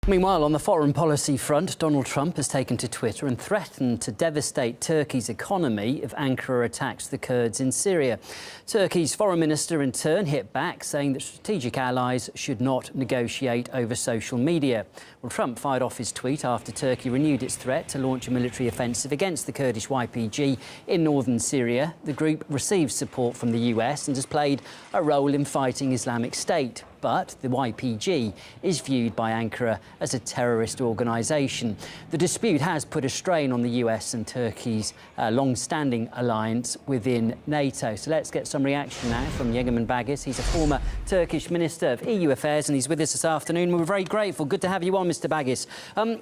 Meanwhile, on the foreign policy front, Donald Trump has taken to Twitter and threatened to devastate Turkey's economy if Ankara attacks the Kurds in Syria. Turkey's foreign minister in turn hit back, saying that strategic allies should not negotiate over social media. Well, Trump fired off his tweet after Turkey renewed its threat to launch a military offensive against the Kurdish YPG in northern Syria. The group receives support from the US and has played a role in fighting Islamic State. But the YPG is viewed by Ankara as a terrorist organisation. The dispute has put a strain on the US and Turkey's long-standing alliance within NATO. So let's get some reaction now from Yegemen Bagis. He's a former Turkish Minister of EU Affairs and he's with us this afternoon. We're very grateful. Good to have you on, Mr Bagis.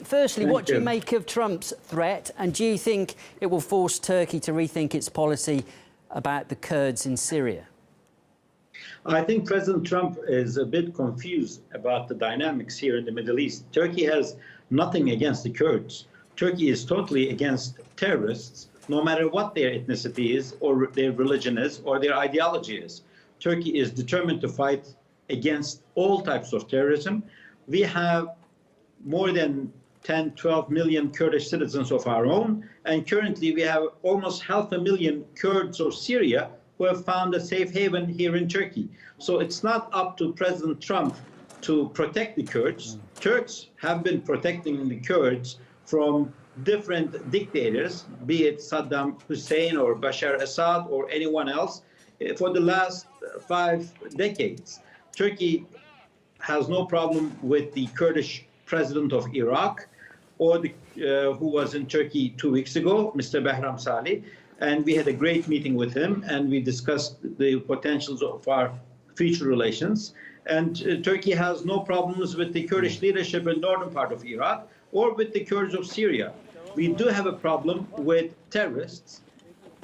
Firstly, what do you make of Trump's threat, and do you think it will force Turkey to rethink its policy about the Kurds in Syria? I think President Trump is a bit confused about the dynamics here in the Middle East. Turkey has nothing against the Kurds. Turkey is totally against terrorists, no matter what their ethnicity is, or their religion is, or their ideology is. Turkey is determined to fight against all types of terrorism. We have more than 10, 12 million Kurdish citizens of our own, and currently we have almost 500,000 Kurds of Syria who have found a safe haven here in Turkey. So it's not up to President Trump to protect the Kurds. Turks have been protecting the Kurds from different dictators, be it Saddam Hussein or Bashar Assad or anyone else, for the last 5 decades. Turkey has no problem with the Kurdish president of Iraq or who was in Turkey 2 weeks ago, Mr. Behram Salih. And we had a great meeting with him, and we discussed the potentials of our future relations. And Turkey has no problems with the Kurdish leadership in the northern part of Iraq or with the Kurds of Syria. We do have a problem with terrorists,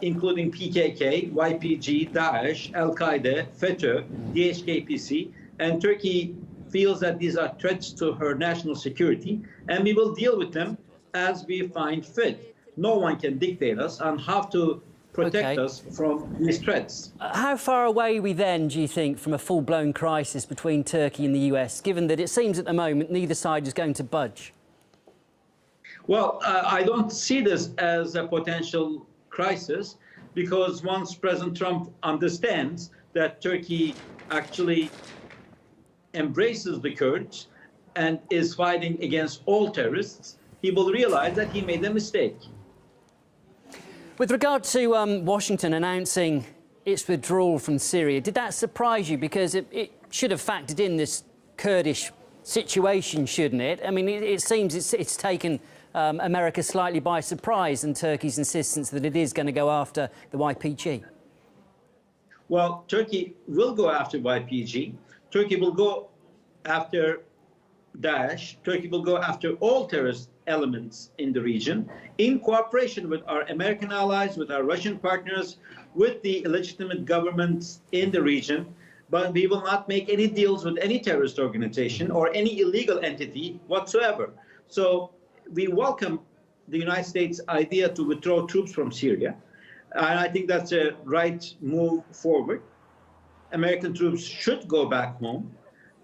including PKK, YPG, Daesh, Al-Qaeda, FETÖ, DHKPC, and Turkey feels that these are threats to her national security, and we will deal with them as we find fit. No one can dictate us and have to protect us from these threats. How far away are we then, do you think, from a full-blown crisis between Turkey and the US, given that it seems at the moment neither side is going to budge? Well, I don't see this as a potential crisis, because once President Trump understands that Turkey actually embraces the Kurds and is fighting against all terrorists, he will realize that he made a mistake. With regard to Washington announcing its withdrawal from Syria, did that surprise you? Because it should have factored in this Kurdish situation, shouldn't it? I mean, it seems it's taken America slightly by surprise, and Turkey's insistence that it is going to go after the YPG. Well, Turkey will go after YPG. Turkey will go after Daesh. Turkey will go after all terrorist elements in the region, in cooperation with our American allies, with our Russian partners, with the illegitimate governments in the region. But we will not make any deals with any terrorist organization or any illegal entity whatsoever. So we welcome the United States' idea to withdraw troops from Syria. And I think that's a right move forward. American troops should go back home,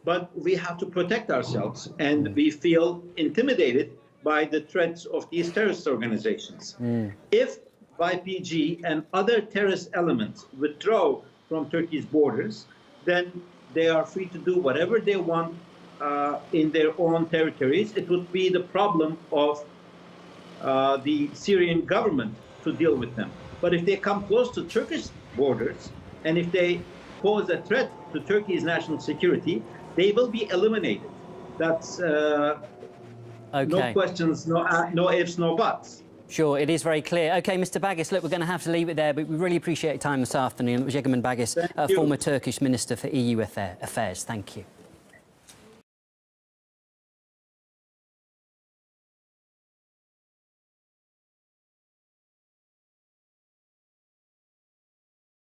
but we have to protect ourselves, and we feel intimidated by the threats of these terrorist organizations. If YPG and other terrorist elements withdraw from Turkey's borders, then they are free to do whatever they want in their own territories. It would be the problem of the Syrian government to deal with them. But if they come close to Turkish borders, and if they pose a threat to Turkey's national security, they will be eliminated. That's no questions, no ifs, no buts. Sure, it is very clear. OK, Mr Bagis, look, we're going to have to leave it there, but we really appreciate your time this afternoon. It was Yegemen Bagis, former Turkish Minister for EU Affairs. Thank you.